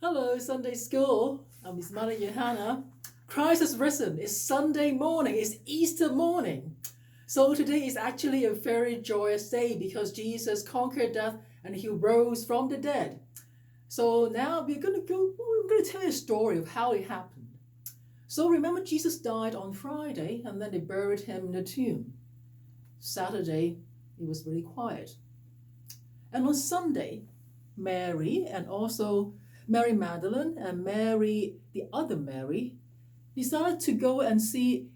Hello, Sunday School. I'm Miss Mother Johanna. Christ has risen. It's Sunday morning. It's Easter morning. So today is actually a very joyous day because Jesus conquered death and he rose from the dead. So now we're going to tell you a story of how it happened. So remember, Jesus died on Friday and then they buried him in the tomb. Saturday, it was really quiet. And on Sunday, Mary and also Mary Magdalene and Mary, the other Mary, decided to go and see,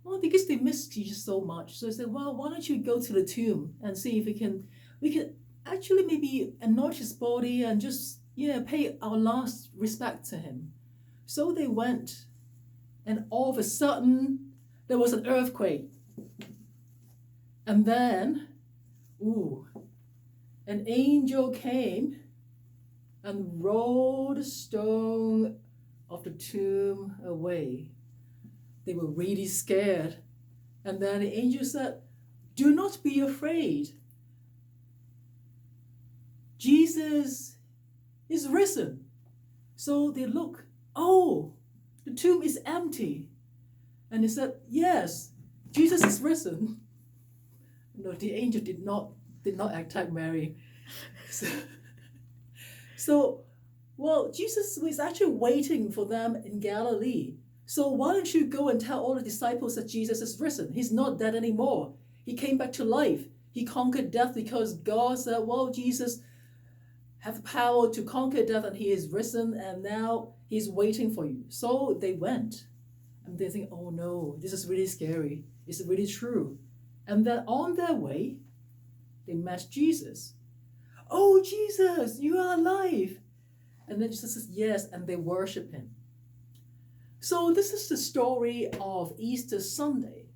well, because they missed Jesus so much. So they said, well, why don't you go to the tomb and see if we can actually maybe anoint his body and just, pay our last respect to him. So they went, and all of a sudden, there was an earthquake. And then, an angel came and rolled the stone of the tomb away. They were really scared. And then the angel said, "Do not be afraid. Jesus is risen." So they look, the tomb is empty. And they said, "Yes, Jesus is risen." No, the angel did not attack Mary. So, Jesus was actually waiting for them in Galilee. So why don't you go and tell all the disciples that Jesus is risen? He's not dead anymore. He came back to life. He conquered death because God said, Jesus has the power to conquer death and he is risen and now he's waiting for you. So they went and they think, oh no, this is really scary. Is it really true? And then on their way, they met Jesus. "Oh, Jesus, you are alive." And then Jesus says, "Yes," and they worship him. So this is the story of Easter Sunday.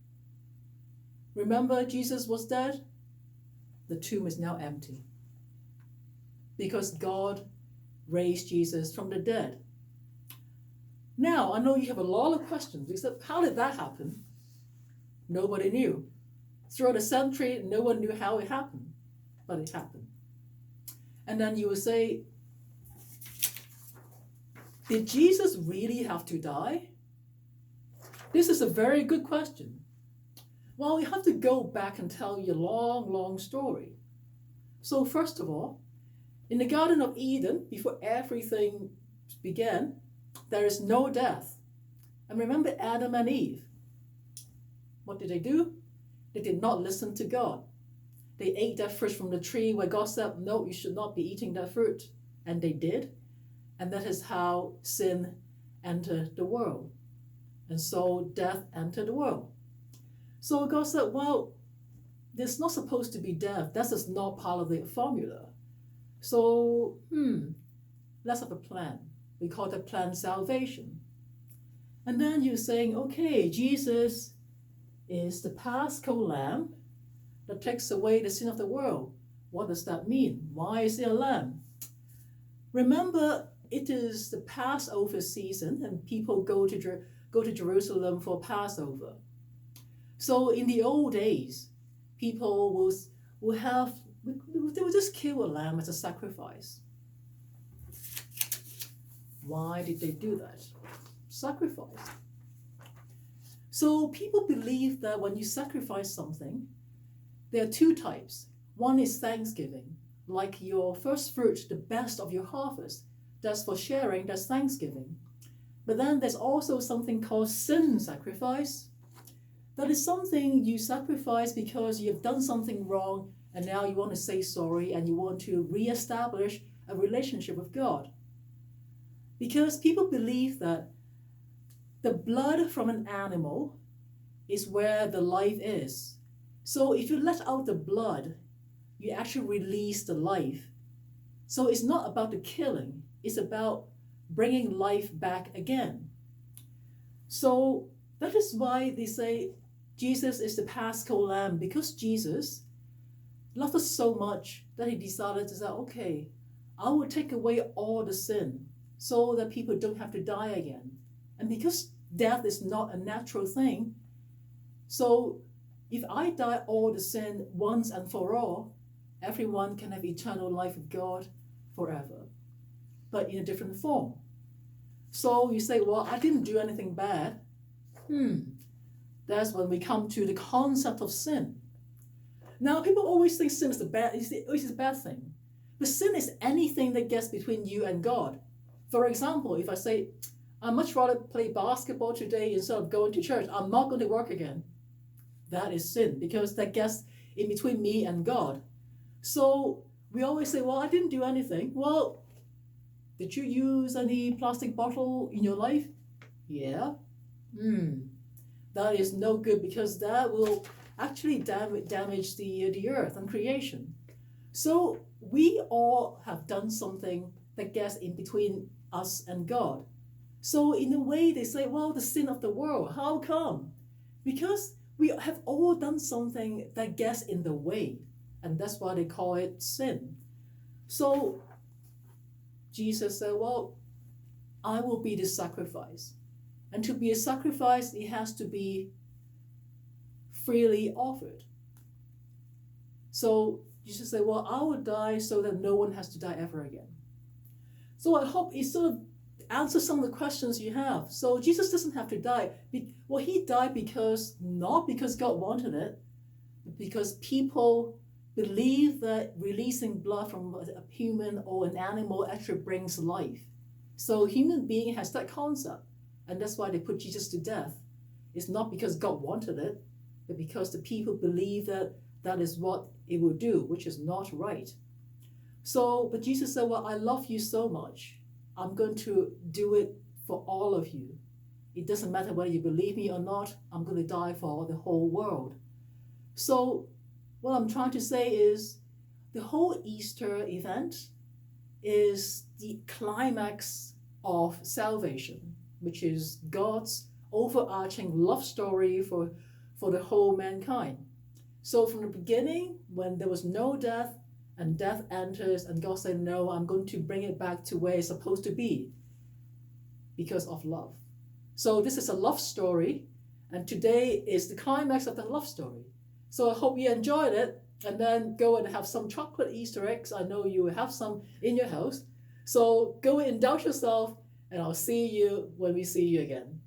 Remember, Jesus was dead? The tomb is now empty because God raised Jesus from the dead. Now, I know you have a lot of questions, except how did that happen? Nobody knew. Throughout the century, no one knew how it happened, but it happened. And then you will say, did Jesus really have to die? This is a very good question. Well, we have to go back and tell you a long, long story. So first of all, in the Garden of Eden, before everything began, there is no death. And remember Adam and Eve. What did they do? They did not listen to God. They ate that fruit from the tree where God said, no, you should not be eating that fruit. And they did. And that is how sin entered the world. And so death entered the world. So God said, there's not supposed to be death. That is not part of the formula. So, let's have a plan. We call that plan salvation. And then you're saying, okay, Jesus is the Paschal Lamb that takes away the sin of the world. What does that mean? Why is he a lamb? Remember, it is the Passover season and people go to Jerusalem for Passover. So in the old days, people will just kill a lamb as a sacrifice. Why did they do that? Sacrifice. So people believe that when you sacrifice something, there are two types. One is thanksgiving, like your first fruit, the best of your harvest. That's for sharing, that's thanksgiving. But then there's also something called sin sacrifice. That is something you sacrifice because you've done something wrong and now you want to say sorry and you want to reestablish a relationship with God. Because people believe that the blood from an animal is where the life is. So if you let out the blood, you actually release the life. So it's not about the killing, it's about bringing life back again. So that is why they say Jesus is the Paschal Lamb, because Jesus loved us so much that he decided to say, okay, I will take away all the sin so that people don't have to die again. And because death is not a natural thing, so if I die all the sin once and for all, everyone can have eternal life with God forever. but in a different form. So you say, well, I didn't do anything bad. That's when we come to the concept of sin. Now, people always think sin is a bad thing. But sin is anything that gets between you and God. For example, if I say, I'd much rather play basketball today instead of going to church, I'm not going to work again. That is sin, because that gets in between me and God. So we always say, well, I didn't do anything. Well, did you use any plastic bottle in your life? Yeah. That is no good, because that will actually damage the earth and creation. So we all have done something that gets in between us and God. So in a way, they say, well, the sin of the world. How come? Because we have all done something that gets in the way, and that's why they call it sin. So Jesus said, well, I will be the sacrifice. And to be a sacrifice, it has to be freely offered. So Jesus said, well, I will die so that no one has to die ever again. So I hope it sort of answers some of the questions you have. So Jesus doesn't have to die. Well, he died not because God wanted it, but because people believe that releasing blood from a human or an animal actually brings life. So human being has that concept, and that's why they put Jesus to death. It's not because God wanted it, but because the people believe that that is what it will do, which is not right. So, but Jesus said, well, I love you so much. I'm going to do it for all of you. It doesn't matter whether you believe me or not. I'm going to die for the whole world. So what I'm trying to say is the whole Easter event is the climax of salvation, which is God's overarching love story for the whole mankind. So from the beginning, when there was no death, and death enters, and God said, no, I'm going to bring it back to where it's supposed to be because of love. So this is a love story, and today is the climax of the love story. So I hope you enjoyed it, and then go and have some chocolate Easter eggs. I know you have some in your house. So go and indulge yourself, and I'll see you when we see you again.